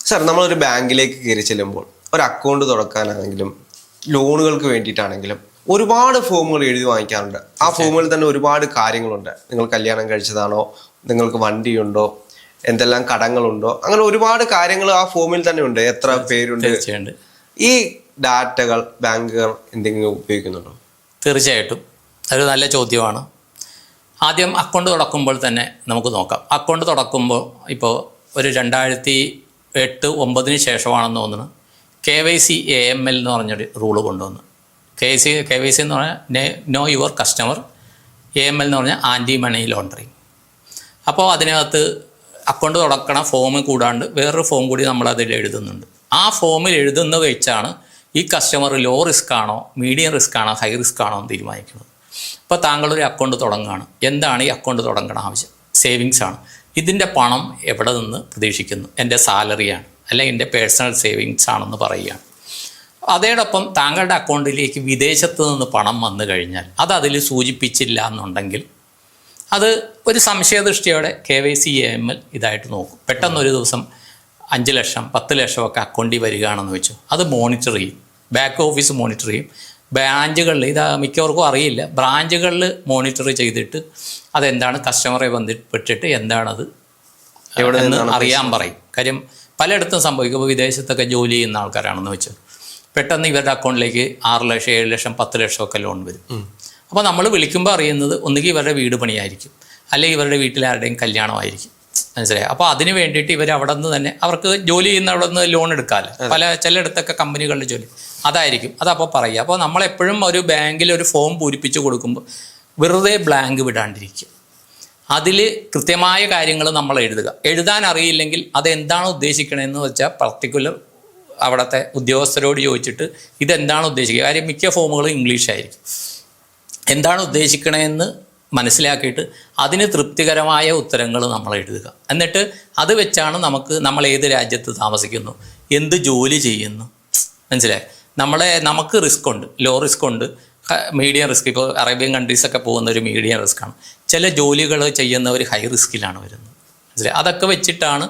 Sir, നമ്മളൊരു ബാങ്കിലേക്ക് കയറി ചെല്ലുമ്പോൾ ഒരു അക്കൗണ്ട് തുറക്കാനാണെങ്കിലും ലോണുകൾക്ക് വേണ്ടിയിട്ടാണെങ്കിലും ഒരുപാട് ഫോമുകൾ എഴുതി വാങ്ങിക്കാറുണ്ട്. ആ ഫോമുകളിൽ തന്നെ ഒരുപാട് കാര്യങ്ങളുണ്ട്. നിങ്ങൾ കല്യാണം കഴിച്ചതാണോ, നിങ്ങൾക്ക് വണ്ടിയുണ്ടോ, എന്തെല്ലാം കടങ്ങളുണ്ടോ, അങ്ങനെ ഒരുപാട് കാര്യങ്ങൾ ആ ഫോമിൽ തന്നെ ഉണ്ട്. എത്ര പേരുണ്ട്. ഈ ഡാറ്റകൾ ബാങ്കുകൾ എന്തെങ്കിലും ഉപയോഗിക്കുന്നുണ്ടോ? തീർച്ചയായിട്ടും അതൊരു നല്ല ചോദ്യമാണ്. ആദ്യം അക്കൗണ്ട് തുറക്കുമ്പോൾ തന്നെ നമുക്ക് നോക്കാം. അക്കൗണ്ട് തുറക്കുമ്പോൾ ഇപ്പോൾ ഒരു 2008-2009 ശേഷമാണെന്ന് തോന്നുന്നു KYC AML എന്ന് പറഞ്ഞൊരു റൂള് കൊണ്ടുവന്നു. KYC എന്ന് പറഞ്ഞാൽ നോ യുവർ കസ്റ്റമർ, AML എന്ന് പറഞ്ഞാൽ ആൻറ്റി മണി ലോണ്ടറിങ്. അപ്പോൾ അതിനകത്ത് അക്കൗണ്ട് തുറക്കണ ഫോം കൂടാണ്ട് വേറൊരു ഫോം കൂടി നമ്മളതിൽ എഴുതുന്നുണ്ട്. ആ ഫോമിൽ എഴുതുന്നത് വെച്ചാണ് ഈ കസ്റ്റമർ ലോ റിസ്ക് ആണോ, മീഡിയം റിസ്ക് ആണോ, ഹൈ റിസ്ക് ആണോ എന്ന് തീരുമാനിക്കുന്നത്. ഇപ്പോൾ താങ്കളൊരു അക്കൗണ്ട് തുടങ്ങുകയാണ്. എന്താണ് ഈ അക്കൗണ്ട് തുടങ്ങണ ആവശ്യം? സേവിങ്സ് ആണ്. ഇതിൻ്റെ പണം എവിടെ നിന്ന് പ്രതീക്ഷിക്കുന്നു? എൻ്റെ സാലറിയാണ്, അല്ലെങ്കിൽ എൻ്റെ പേഴ്സണൽ സേവിങ്സ് ആണെന്ന് പറയുകയാണ്. അതോടൊപ്പം താങ്കളുടെ അക്കൗണ്ടിലേക്ക് വിദേശത്ത് നിന്ന് പണം വന്നു കഴിഞ്ഞാൽ അത് അതിൽ സൂചിപ്പിച്ചില്ല എന്നുണ്ടെങ്കിൽ അത് ഒരു സംശയദൃഷ്ടിയോടെ KYC AML ഇതായിട്ട് നോക്കും. പെട്ടെന്നൊരു ദിവസം 5 ലക്ഷം 10 ലക്ഷമൊക്കെ അക്കൗണ്ടിൽ വരികയാണെന്ന് വെച്ചു, അത് മോണിറ്റർ ചെയ്യും. ബാക്ക് ഓഫീസ് മോണിറ്റർ ചെയ്യും. ബ്രാഞ്ചുകളിൽ ഇത് മിക്കവർക്കും അറിയില്ല. ബ്രാഞ്ചുകളിൽ മോണിറ്റർ ചെയ്തിട്ട് അതെന്താണ് കസ്റ്റമറെ ബന്ധപ്പെട്ടിട്ട് എന്താണത് എവിടെ നിന്ന് അറിയാൻ പറയും. കാര്യം പലയിടത്തും സംഭവിക്കും. ഇപ്പോൾ വിദേശത്തൊക്കെ ജോലി ചെയ്യുന്ന ആൾക്കാരാണെന്ന് വെച്ചു, പെട്ടെന്ന് ഇവരുടെ അക്കൗണ്ടിലേക്ക് 6 ലക്ഷം 7 ലക്ഷം 10 ലക്ഷമൊക്കെ ലോൺ വരും. അപ്പോൾ നമ്മൾ വിളിക്കുമ്പോൾ അറിയുന്നത് ഒന്നുകിൽ ഇവരുടെ വീട് പണിയായിരിക്കും, അല്ലെങ്കിൽ ഇവരുടെ വീട്ടിൽ ആരുടെയും കല്യാണമായിരിക്കും. മനസ്സിലായി? അപ്പോൾ അതിന് വേണ്ടിയിട്ട് ഇവർ അവിടെ നിന്ന് തന്നെ അവർക്ക് ജോലി ചെയ്യുന്ന അവിടെ നിന്ന് ലോൺ എടുക്കാമല്ലോ. ചിലയിടത്തൊക്കെ കമ്പനികളുടെ ജോലി അതായിരിക്കും. അതപ്പോൾ പറയുക. അപ്പോൾ നമ്മളെപ്പോഴും ഒരു ബാങ്കിൽ ഒരു ഫോം പൂരിപ്പിച്ച് കൊടുക്കുമ്പോൾ വെറുതെ ബ്ലാങ്ക് വിടാണ്ടിരിക്കുക. അതിൽ കൃത്യമായ കാര്യങ്ങൾ നമ്മൾ എഴുതാൻ അറിയില്ലെങ്കിൽ അതെന്താണ് ഉദ്ദേശിക്കണമെന്ന് വെച്ചാൽ പർട്ടിക്കുലർ അവിടുത്തെ ഉദ്യോഗസ്ഥരോട് ചോദിച്ചിട്ട് ഇതെന്താണ് ഉദ്ദേശിക്കുക. കാര്യം മിക്ക ഫോമുകളും ഇംഗ്ലീഷായിരിക്കും. എന്താണ് ഉദ്ദേശിക്കണമെന്ന് മനസ്സിലാക്കിയിട്ട് അതിന് തൃപ്തികരമായ ഉത്തരങ്ങൾ നമ്മൾ എഴുതുക. എന്നിട്ട് അത് വെച്ചാണ് നമ്മൾ ഏത് രാജ്യത്ത് താമസിക്കുന്നു, എന്ത് ജോലി ചെയ്യുന്നു. മനസ്സിലായി? നമുക്ക് റിസ്ക് ഉണ്ട്, ലോ റിസ്ക് ഉണ്ട്, മീഡിയം റിസ്ക്. ഇപ്പോൾ അറേബ്യൻ കൺട്രീസൊക്കെ പോകുന്ന ഒരു മീഡിയം റിസ്ക്കാണ്. ചില ജോലികൾ ചെയ്യുന്നവർ ഹൈ റിസ്കിലാണ് വരുന്നത്. മനസ്സിലായി? അതൊക്കെ വെച്ചിട്ടാണ്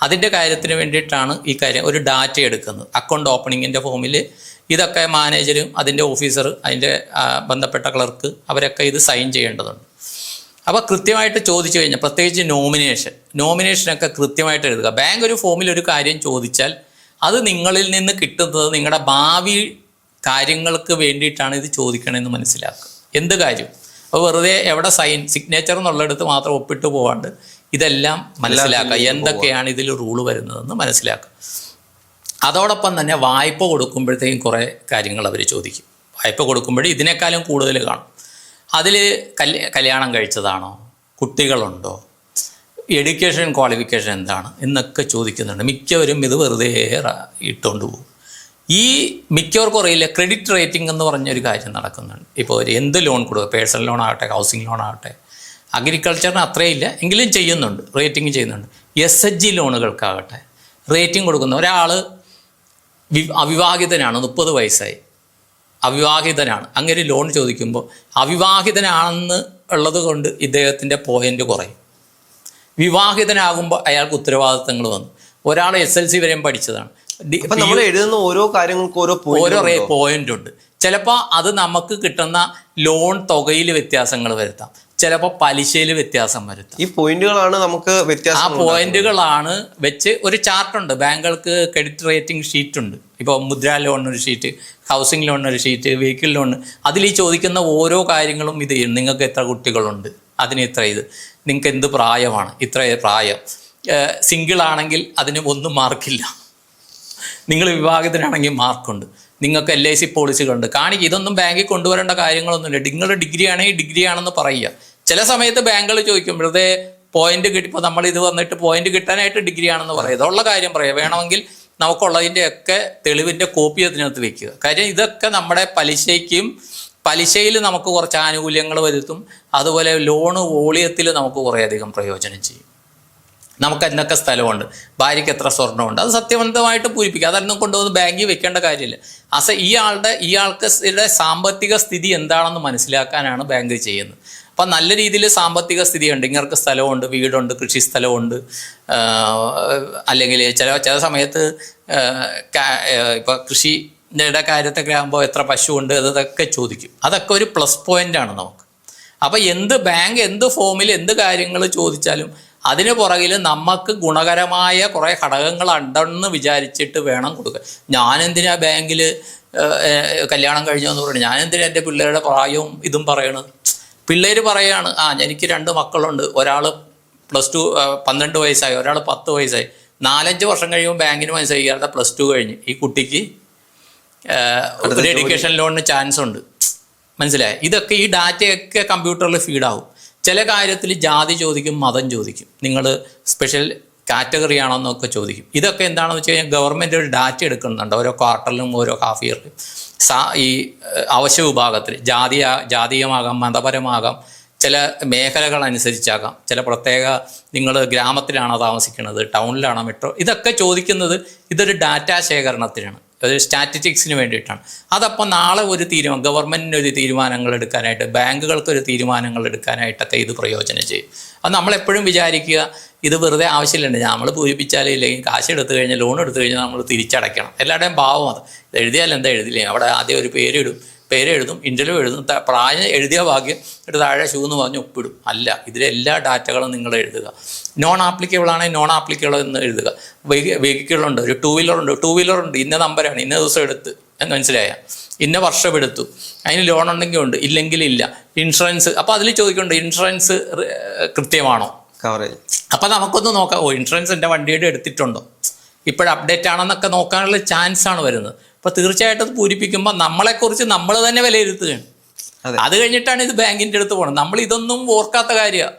അതിൻ്റെ കാര്യത്തിന് വേണ്ടിയിട്ടാണ് ഈ കാര്യം ഒരു ഡാറ്റ എടുക്കുന്നത്. അക്കൗണ്ട് ഓപ്പണിങ്ങിൻ്റെ ഫോമിൽ ഇതൊക്കെ മാനേജരും അതിൻ്റെ ഓഫീസർ, അതിൻ്റെ ബന്ധപ്പെട്ട ക്ലർക്ക് അവരൊക്കെ ഇത് സൈൻ ചെയ്യേണ്ടതുണ്ട്. അപ്പോൾ കൃത്യമായിട്ട് ചോദിച്ചു കഴിഞ്ഞാൽ, പ്രത്യേകിച്ച് നോമിനേഷനൊക്കെ കൃത്യമായിട്ട് എഴുതുക. ബാങ്ക് ഒരു ഫോമിൽ ഒരു കാര്യം ചോദിച്ചാൽ അത് നിങ്ങളിൽ നിന്ന് കിട്ടുന്നത് നിങ്ങളുടെ ഭാവി കാര്യങ്ങൾക്ക് വേണ്ടിയിട്ടാണ് ഇത് ചോദിക്കണമെന്ന് മനസ്സിലാക്കുക. എന്ത് കാര്യം അപ്പോൾ വെറുതെ എവിടെ സിഗ്നേച്ചർ എന്നുള്ളിടത്ത് മാത്രം ഒപ്പിട്ട് പോകാണ്ട് ഇതെല്ലാം മനസ്സിലാക്കുക. എന്തൊക്കെയാണ് ഇതിൽ റൂള് വരുന്നതെന്ന് മനസ്സിലാക്കുക. അതോടൊപ്പം തന്നെ വായ്പ കൊടുക്കുമ്പോഴത്തേക്കും കുറേ കാര്യങ്ങൾ അവർ ചോദിക്കും. വായ്പ കൊടുക്കുമ്പോഴേ ഇതിനേക്കാളും കൂടുതൽ കാണും. അതിൽ കല്യാണം കഴിച്ചതാണോ, കുട്ടികളുണ്ടോ, എഡ്യൂക്കേഷൻ ക്വാളിഫിക്കേഷൻ എന്താണ് എന്നൊക്കെ ചോദിക്കുന്നുണ്ട്. മിക്കവരും ഇത് വെറുതെ ഇട്ടുകൊണ്ട് പോകും. ഈ മിക്കവർക്കും അറിയില്ല ക്രെഡിറ്റ് റേറ്റിംഗ് എന്ന് പറഞ്ഞൊരു കാര്യം നടക്കുന്നുണ്ട്. ഇപ്പോൾ എന്ത് ലോൺ കൊടുക്കുക, പേഴ്സണൽ ലോൺ ആകട്ടെ, ഹൗസിംഗ് ലോൺ ആകട്ടെ, അഗ്രികൾച്ചറിന് അത്രയില്ല എങ്കിലും ചെയ്യുന്നുണ്ട്, റേറ്റിംഗ് ചെയ്യുന്നുണ്ട്. SHG ലോണുകൾക്കാകട്ടെ റേറ്റിംഗ് കൊടുക്കുന്ന ഒരാൾ അവിവാഹിതനാണ്, 30 വയസ്സായി, അവിവാഹിതനാണ്, അങ്ങനെ ലോൺ ചോദിക്കുമ്പോൾ അവിവാഹിതനാണെന്ന് ഉള്ളത് കൊണ്ട് ഇദ്ദേഹത്തിൻ്റെ പോയിൻ്റ് കുറയും. വിവാഹിതനാകുമ്പോൾ അയാൾക്ക് ഉത്തരവാദിത്തങ്ങൾ വന്നു. ഒരാൾ SLC വരെയും പഠിച്ചതാണ്. നമ്മൾ എഴുതുന്ന ഓരോ കാര്യങ്ങൾക്കും ഓരോ പോയിന്റ് ഉണ്ട്. ചിലപ്പോൾ അത് നമുക്ക് കിട്ടുന്ന ലോൺ തുകയിൽ വ്യത്യാസങ്ങൾ വരുത്താം, ചിലപ്പോൾ പലിശയിൽ വ്യത്യാസം വരുത്താം. ഈ പോയിന്റുകളാണ് നമുക്ക് വ്യത്യാസം. ആ പോയിന്റുകളാണ് വെച്ച് ഒരു ചാർട്ടുണ്ട്. ബാങ്കുകൾക്ക് ക്രെഡിറ്റ് റേറ്റിംഗ് ഷീറ്റ് ഉണ്ട്. ഇപ്പോൾ മുദ്രാ ലോണിനൊരു ഷീറ്റ്, ഹൗസിംഗ് ലോണിനൊരു ഷീറ്റ്, വെഹിക്കിൾ ലോണ്. അതിൽ ഈ ചോദിക്കുന്ന ഓരോ കാര്യങ്ങളും ഇത് നിങ്ങൾക്ക് എത്ര കുട്ടികളുണ്ട്, അതിന് ഇത്ര ഇത്, നിങ്ങൾക്ക് എന്ത് പ്രായമാണ്, ഇത്ര പ്രായം, സിംഗിൾ ആണെങ്കിൽ അതിന് 1 മാർക്കില്ല, നിങ്ങൾ വിവാഹിതനാണെങ്കിൽ മാർക്കുണ്ട്, നിങ്ങൾക്ക് LIC പോളിസികളുണ്ട്, കാണിക്കുക. ഇതൊന്നും ബാങ്കിൽ കൊണ്ടുവരേണ്ട കാര്യങ്ങളൊന്നുമില്ല. നിങ്ങളുടെ ഡിഗ്രി ആണെങ്കിൽ ഡിഗ്രി ആണെന്ന് പറയുക. ചില സമയത്ത് ബാങ്കുകൾ ചോദിക്കും വെറുതെ പോയിന്റ് കിട്ടിപ്പോൾ നമ്മൾ ഇത് വന്നിട്ട് പോയിന്റ് കിട്ടാനായിട്ട് ഡിഗ്രി ആണെന്ന് പറയുക. ഇതുള്ള കാര്യം പറയുക. വേണമെങ്കിൽ നമുക്കുള്ളതിൻ്റെയൊക്കെ തെളിവിൻ്റെ കോപ്പി അതിനകത്ത് വെക്കുക. കാര്യം ഇതൊക്കെ നമ്മുടെ പലിശയിൽ നമുക്ക് കുറച്ച് ആനുകൂല്യങ്ങൾ വരുത്തും. അതുപോലെ ലോണ് വോളിയത്തിൽ നമുക്ക് കുറേയധികം പ്രയോജനം ചെയ്യും. നമുക്ക് എന്നൊക്കെ സ്ഥലമുണ്ട്, ഭാര്യയ്ക്ക് എത്ര സ്വർണ്ണമുണ്ട്, അത് സത്യവന്തമായിട്ട് പൂരിപ്പിക്കുക. അതൊന്നും കൊണ്ടുവന്ന് ബാങ്കിൽ വെക്കേണ്ട കാര്യമില്ല. ഇയാൾക്ക് സാമ്പത്തിക സ്ഥിതി എന്താണെന്ന് മനസ്സിലാക്കാനാണ് ബാങ്ക് ചെയ്യുന്നത്. അപ്പം നല്ല രീതിയിൽ സാമ്പത്തിക സ്ഥിതിയുണ്ട്, ഇങ്ങൾക്ക് സ്ഥലമുണ്ട്, വീടുണ്ട്, കൃഷി സ്ഥലമുണ്ട്, അല്ലെങ്കിൽ ചില സമയത്ത് ഇപ്പോൾ കൃഷിയുടെ കാര്യത്തൊക്കെ ആകുമ്പോൾ എത്ര പശുവുണ്ട് അതൊക്കെ ചോദിക്കും. അതൊക്കെ ഒരു പ്ലസ് പോയിൻ്റാണ് നമുക്ക്. അപ്പോൾ ബാങ്ക് എന്ത് ഫോമിൽ എന്ത് കാര്യങ്ങൾ ചോദിച്ചാലും അതിന് പുറകിൽ നമുക്ക് ഗുണകരമായ കുറേ ഘടകങ്ങൾ ഉണ്ടെന്ന് വിചാരിച്ചിട്ട് വേണം കൊടുക്കുക. ഞാനെന്തിനാ ബാങ്കിൽ കല്യാണം കഴിഞ്ഞതെന്ന് പറയുന്നത്, ഞാനെന്തിനാ എൻ്റെ പിള്ളേരുടെ പ്രായവും ഇതും പറയണത്? പിള്ളേർ പറയാണ്, എനിക്ക് 2 മക്കളുണ്ട്, ഒരാൾ +2 12 വയസ്സായി, ഒരാൾ 10 വയസ്സായി. 4-5 വർഷം കഴിയുമ്പോൾ ബാങ്കിന് മനസ്സിലായി ഇയാളുടെ +2 കഴിഞ്ഞ് ഈ കുട്ടിക്ക് ഒരു എഡ്യൂക്കേഷൻ ലോണിന് ചാൻസ് ഉണ്ട്. മനസ്സിലായി? ഇതൊക്കെ ഈ ഡാറ്റയൊക്കെ കമ്പ്യൂട്ടറിൽ ഫീഡാവും. ചില കാര്യത്തിൽ ജാതി ചോദിക്കും, മതം ചോദിക്കും, നിങ്ങൾ സ്പെഷ്യൽ കാറ്റഗറി ആണോന്നൊക്കെ ചോദിക്കും. ഇതൊക്കെ എന്താണെന്ന് വെച്ച് കഴിഞ്ഞാൽ ഗവൺമെൻറ് ഒരു ഡാറ്റ എടുക്കുന്നുണ്ട് ഓരോ ക്വാർട്ടറിലും ഓരോ ഹാഫ് ഇയറിലും. ഈ അവശ്യ വിഭാഗത്തിൽ ജാതീയമാകാം, മതപരമാകാം, ചില മേഖലകൾ അനുസരിച്ചാകാം, ചില പ്രത്യേക നിങ്ങൾ ഗ്രാമത്തിലാണോ താമസിക്കുന്നത്, ടൗണിലാണോ, മെട്രോ, ഇതൊക്കെ ചോദിക്കുന്നത് ഇതൊരു ഡാറ്റാ ശേഖരണത്തിനാണ്, ഒരു സ്റ്റാറ്റിസ്റ്റിക്സിന് വേണ്ടിയിട്ടാണ്. അതപ്പോൾ നാളെ ഒരു ഗവൺമെൻറ്റിന് ഒരു തീരുമാനങ്ങൾ എടുക്കാനായിട്ട്, ബാങ്കുകൾക്കൊരു തീരുമാനങ്ങൾ എടുക്കാനായിട്ടൊക്കെ ഇത് പ്രയോജനം ചെയ്യും. അത് നമ്മളെപ്പോഴും വിചാരിക്കുക ഇത് വെറുതെ ആവശ്യമില്ല, നമ്മൾ പൂരിപ്പിച്ചാലേ ഇല്ലെങ്കിൽ കാശ് എടുത്തു കഴിഞ്ഞാൽ, ലോൺ എടുത്തു കഴിഞ്ഞാൽ നമ്മൾ തിരിച്ചടയ്ക്കണം. എല്ലാവരുടെയും ഭാവം അത്. എഴുതിയാൽ എന്താ എഴുതില്ലേ, അവിടെ ആദ്യം ഒരു പേരെഴുതും, ഇൻ്റർവ്യൂ എഴുതും, പ്രായം എഴുതിയ ഭാഗ്യം എടുത്ത് താഴെ ഷൂ എന്ന് പറഞ്ഞ് ഒപ്പിടും. അല്ല, ഇതിലെല്ലാ ഡാറ്റകളും നിങ്ങൾ എഴുതുക. നോൺ ആപ്ലിക്കബിൾ ആണെങ്കിൽ നോൺ ആപ്ലിക്കബിൾ എന്ന് എഴുതുക. വെഹിക്കിളുണ്ട്, ഒരു ടൂ വീലറുണ്ട്, ഇന്ന നമ്പറാണ്, ഇന്ന ദിവസം എടുത്ത് എന്ന് മനസ്സിലായ, ഇന്ന വർഷം എടുത്തു, അതിന് ലോൺ ഉണ്ടെങ്കിൽ ഉണ്ട്, ഇല്ലെങ്കിൽ ഇല്ല. ഇൻഷുറൻസ്, അപ്പോൾ അതിൽ ചോദിക്കുന്നുണ്ട് ഇൻഷുറൻസ് കൃത്യമാണോ, കവറേജ്. അപ്പം നമുക്കൊന്ന് നോക്കാം, ഇൻഷുറൻസ് എൻ്റെ വണ്ടിയുടെ എടുത്തിട്ടുണ്ടോ, ഇപ്പോഴും അപ്ഡേറ്റ് ആണെന്നൊക്കെ നോക്കാനുള്ള ചാൻസാണ് വരുന്നത്. അപ്പോൾ തീർച്ചയായിട്ടും അത് പൂരിപ്പിക്കുമ്പോൾ നമ്മളെക്കുറിച്ച് നമ്മൾ തന്നെ വിലയിരുത്തുകയാണ്. അത് കഴിഞ്ഞിട്ടാണ് ഇത് ബാങ്കിൻ്റെ അടുത്ത് പോകുന്നത്. നമ്മൾ ഇതൊന്നും ഓർക്കാത്ത കാര്യമാണ്.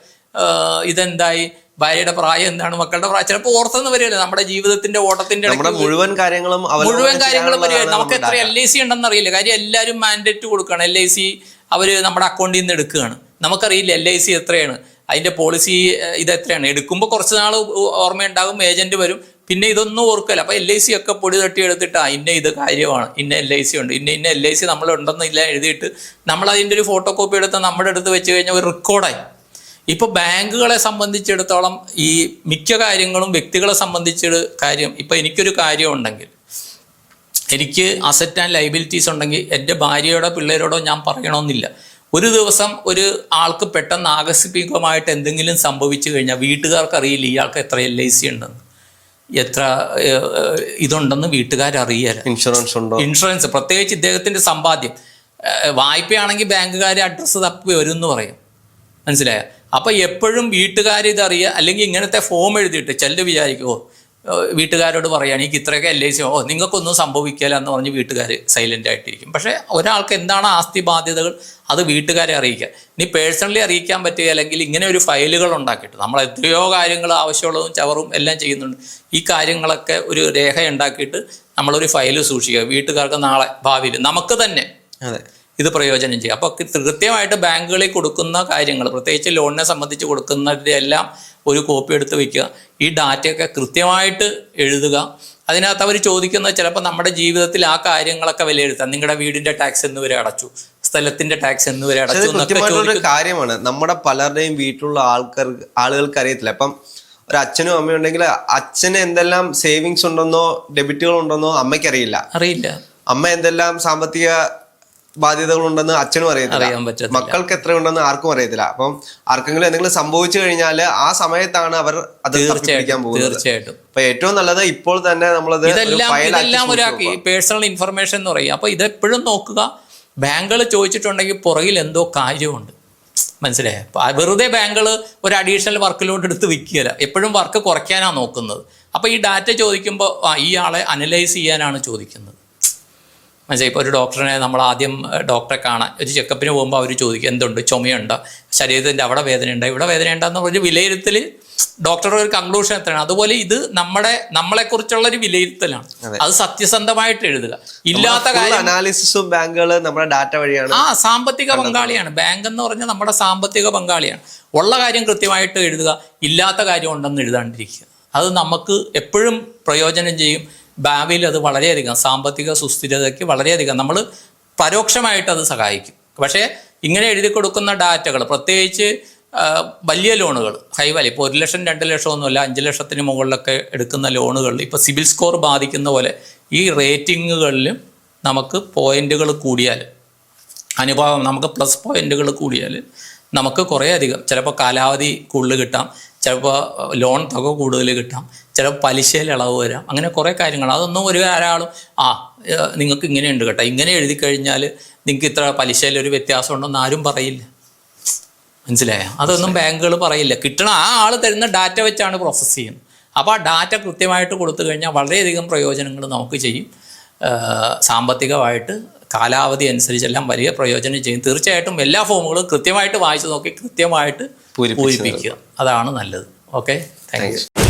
ഇതെന്തായി, ഭാര്യയുടെ പ്രായം എന്താണ്, മക്കളുടെ പ്രായം, ചിലപ്പോൾ ഓർത്തെന്ന് വരികയല്ല. നമ്മുടെ ജീവിതത്തിന്റെ ഓട്ടത്തിന്റെ മുഴുവൻ കാര്യങ്ങളും വരികയാണ്. നമുക്ക് എത്ര LIC ഉണ്ടെന്ന് അറിയില്ല. കാര്യം എല്ലാവരും മാൻഡേറ്റ് കൊടുക്കുകയാണ്. LIC അവർ നമ്മുടെ അക്കൗണ്ടിൽ നിന്ന് എടുക്കുകയാണ്. നമുക്കറിയില്ല LIC എത്രയാണ്, അതിൻ്റെ പോളിസി ഇതെത്രയാണ്. എടുക്കുമ്പോൾ കുറച്ച് നാൾ ഓർമ്മയുണ്ടാകും, ഏജൻറ്റ് വരും, പിന്നെ ഇതൊന്നും ഓർക്കില്ല. അപ്പോൾ LIC ഒക്കെ പൊടി തട്ടി എടുത്തിട്ട് ഇന്ന ഇത് കാര്യമാണ്, ഇന്ന LIC ഉണ്ട്, ഇന്ന LIC നമ്മളുണ്ടെന്നില്ല എഴുതിയിട്ട് നമ്മളതിൻ്റെ ഒരു ഫോട്ടോ കോപ്പി എടുത്ത് നമ്മുടെ അടുത്ത് വെച്ച് കഴിഞ്ഞാൽ ഒരു റെക്കോർഡായി. ഇപ്പോൾ ബാങ്കുകളെ സംബന്ധിച്ചിടത്തോളം ഈ മിക്ക കാര്യങ്ങളും വ്യക്തികളെ സംബന്ധിച്ചൊരു കാര്യം, ഇപ്പോൾ എനിക്കൊരു കാര്യം ഉണ്ടെങ്കിൽ, എനിക്ക് അസറ്റ് ആൻഡ് ലയബിലിറ്റീസ് ഉണ്ടെങ്കിൽ എൻ്റെ ഭാര്യയോടോ പിള്ളേരോടോ ഞാൻ പറയണമെന്നില്ല. ഒരു ദിവസം ഒരു ആൾക്ക് പെട്ടെന്ന് ആകസ്മികമായിട്ട് എന്തെങ്കിലും സംഭവിച്ചു കഴിഞ്ഞാൽ വീട്ടുകാർക്ക് അറിയില്ല ഇയാൾക്ക് എത്ര LIC ഉണ്ടെന്ന്, എത്ര ഇതുണ്ടെന്ന് വീട്ടുകാരറിയില്ല. ഇൻഷുറൻസ് പ്രത്യേകിച്ച് ഇദ്ദേഹത്തിൻ്റെ സമ്പാദ്യം. വായ്പയാണെങ്കിൽ ബാങ്കുകാർ അഡ്രസ്സ് തപ്പി വരും എന്ന് പറയും. മനസ്സിലായോ? അപ്പോൾ എപ്പോഴും വീട്ടുകാർ ഇതറിയുക. അല്ലെങ്കിൽ ഇങ്ങനത്തെ ഫോം എഴുതിയിട്ട് ചിലർ വിചാരിക്കുമോ വീട്ടുകാരോട് പറയുകയാണ് എനിക്ക് ഇത്രയൊക്കെ LIC, നിങ്ങൾക്കൊന്നും സംഭവിക്കില്ല എന്ന് പറഞ്ഞ് വീട്ടുകാർ സൈലൻ്റ് ആയിട്ടിരിക്കും. പക്ഷേ ഒരാൾക്ക് എന്താണ് ആസ്തി ബാധ്യതകൾ അത് വീട്ടുകാരെ അറിയിക്കുക. ഇനി പേഴ്സണലി അറിയിക്കാൻ പറ്റുക, അല്ലെങ്കിൽ ഇങ്ങനെ ഒരു ഫയലുകൾ ഉണ്ടാക്കിയിട്ട് നമ്മൾ എത്രയോ കാര്യങ്ങൾ ആവശ്യമുള്ളതും ചവറും എല്ലാം ചെയ്യുന്നുണ്ട്. ഈ കാര്യങ്ങളൊക്കെ ഒരു രേഖ ഉണ്ടാക്കിയിട്ട് നമ്മളൊരു ഫയൽ സൂക്ഷിക്കുക. വീട്ടുകാർക്ക് നാളെ ഭാവിയിൽ നമുക്ക് തന്നെ ഇത് പ്രയോജനം ചെയ്യും. അപ്പോൾ കൃത്യമായിട്ട് ബാങ്കുകളിൽ കൊടുക്കുന്ന കാര്യങ്ങൾ, പ്രത്യേകിച്ച് ലോണിനെ സംബന്ധിച്ച് കൊടുക്കുന്നതിൻ്റെ എല്ലാം ഒരു കോപ്പി എടുത്ത് വയ്ക്കുക. ഈ ഡാറ്റയൊക്കെ കൃത്യമായിട്ട് എഴുതുക. അതിനകത്ത് അവർ ചോദിക്കുന്നത് ചിലപ്പോൾ നമ്മുടെ ജീവിതത്തിൽ ആ കാര്യങ്ങളൊക്കെ വിലയിരുത്താം. നിങ്ങളുടെ വീടിൻ്റെ ടാക്സ് എന്നുവരെ അടച്ചു, സ്ഥലത്തിന്റെ ടാക്സ് എന്നുവരെ അടച്ചു എന്നൊക്കെ കാര്യമാണ്. നമ്മുടെ പലരുടെയും വീട്ടിലുള്ള ആളുകൾക്ക് അറിയത്തില്ല. ഇപ്പം ഒരു അച്ഛനും അമ്മയും ഉണ്ടെങ്കിൽ അച്ഛന് എന്തെല്ലാം സേവിങ്സ് ഉണ്ടെന്നോ ഡെബിറ്റുകൾ ഉണ്ടെന്നോ അമ്മയ്ക്ക് അറിയില്ല. അമ്മ എന്തെല്ലാം സാമ്പത്തിക ബാധ്യതകളുണ്ടെന്ന് അച്ഛനും അറിയത്തില്ല. മക്കൾക്ക് എത്ര ഉണ്ടെന്ന് ആർക്കും അറിയത്തില്ല. അപ്പം ആർക്കെങ്കിലും എന്തെങ്കിലും സംഭവിച്ചു കഴിഞ്ഞാൽ ആ സമയത്താണ് അവർ അത് പിടിക്കാൻ പോകുന്നത്. തീർച്ചയായിട്ടും. അപ്പൊ ഏറ്റവും നല്ലത് ഇപ്പോൾ തന്നെ നമ്മളത് ഇതെല്ലാം ഒരാൾക്ക് പേഴ്സണൽ ഇൻഫർമേഷൻ എന്ന് പറയും. അപ്പൊ ഇതെപ്പോഴും നോക്കുക. ബാങ്കുകൾ ചോദിച്ചിട്ടുണ്ടെങ്കിൽ പുറകിൽ എന്തോ കാര്യമുണ്ട്. മനസ്സിലായോ? വെറുതെ ബാങ്കുകൾ ഒരു അഡീഷണൽ വർക്കിലോട്ട് എടുത്ത് വിൽക്കുകയില്ല. എപ്പോഴും വർക്ക് കുറയ്ക്കാനാണ് നോക്കുന്നത്. അപ്പോൾ ഈ ഡാറ്റ ചോദിക്കുമ്പോൾ ഈ ആളെ അനലൈസ് ചെയ്യാനാണ് ചോദിക്കുന്നത്. മനസ്സിലായി? ഇപ്പോൾ ഒരു ഡോക്ടറിനെ നമ്മൾ ആദ്യം ഡോക്ടറെ കാണാൻ ഒരു ചെക്കപ്പിന് പോകുമ്പോൾ അവർ ചോദിക്കും എന്തുണ്ട്, ചുമയുണ്ടോ, ശരീരത്തിൻ്റെ അവിടെ വേദനയുണ്ടോ, ഇവിടെ വേദനയുണ്ടോ ഒരു വിലയിരുത്തൽ ഡോക്ടറുടെ ഒരു കൺക്ലൂഷൻ എത്രയാണ്. അതുപോലെ ഇത് നമ്മളെക്കുറിച്ചുള്ള ഒരു വിലയിരുത്തലാണ്. അത് സത്യസന്ധമായിട്ട് എഴുതുക. ഇല്ലാത്ത കാര്യം അനാലിസിസും ബാങ്കുകൾ നമ്മുടെ ഡാറ്റ വഴിയാണ്. സാമ്പത്തിക പങ്കാളിയാണ് ബാങ്ക് എന്ന് പറഞ്ഞാൽ, നമ്മുടെ സാമ്പത്തിക പങ്കാളിയാണ്. ഉള്ള കാര്യം കൃത്യമായിട്ട് എഴുതുക, ഇല്ലാത്ത കാര്യം ഉണ്ടെന്ന് എഴുതാണ്ടിരിക്കുക. അത് നമുക്ക് എപ്പോഴും പ്രയോജനം ചെയ്യും. ഭാവിയിൽ അത് വളരെയധികം സാമ്പത്തിക സുസ്ഥിരതയ്ക്ക് വളരെയധികം നമ്മൾ പരോക്ഷമായിട്ട് അത് സഹായിക്കും. പക്ഷേ ഇങ്ങനെ എഴുതി കൊടുക്കുന്ന ഡാറ്റകൾ പ്രത്യേകിച്ച് വലിയ ലോണുകൾ ഹൈ വാല്യൂ ഇപ്പോൾ 1 ലക്ഷം 2 ലക്ഷം ഒന്നുമല്ല 5 ലക്ഷത്തിന് മുകളിലൊക്കെ എടുക്കുന്ന ലോണുകളിൽ ഇപ്പോൾ സിബിൽ സ്കോർ ബാധിക്കുന്ന പോലെ ഈ റേറ്റിങ്ങുകളിലും നമുക്ക് പോയിന്റുകൾ കൂടിയാൽ അനുഭവം നമുക്ക് പ്ലസ് പോയിന്റുകൾ കൂടിയാൽ നമുക്ക് കുറേ അധികം ചിലപ്പോൾ കാലാവധി കൂടുതൽ കിട്ടാം, ചിലപ്പോൾ ലോൺ തുക കൂടുതൽ കിട്ടാം, ചിലപ്പോൾ പലിശയിൽ ഇളവ് വരാം, അങ്ങനെ കുറേ കാര്യങ്ങൾ. അതൊന്നും ഒരാളും നിങ്ങൾക്ക് ഇങ്ങനെയുണ്ട് കേട്ടോ, ഇങ്ങനെ എഴുതി കഴിഞ്ഞാൽ നിങ്ങൾക്ക് ഇത്ര പലിശയിലൊരു വ്യത്യാസം ഉണ്ടെന്ന് ആരും പറയില്ല. മനസ്സിലായോ? അതൊന്നും ബാങ്കുകൾ പറയില്ല. കിട്ടണ ആ ആൾ തരുന്ന ഡാറ്റ വെച്ചാണ് പ്രോസസ്സ് ചെയ്യുന്നത്. അപ്പോൾ ആ ഡാറ്റ കൃത്യമായിട്ട് കൊടുത്തു കഴിഞ്ഞാൽ വളരെയധികം പ്രയോജനങ്ങൾ നമുക്ക് ചെയ്യും. സാമ്പത്തികമായിട്ട് കാലാവധി അനുസരിച്ചെല്ലാം വലിയ പ്രയോജനം ചെയ്യും. തീർച്ചയായിട്ടും എല്ലാ ഫോമുകളും കൃത്യമായിട്ട് വായിച്ചു നോക്കി കൃത്യമായിട്ട് പൂരിപ്പിക്കുക, അതാണ് നല്ലത്. Okay, thank you.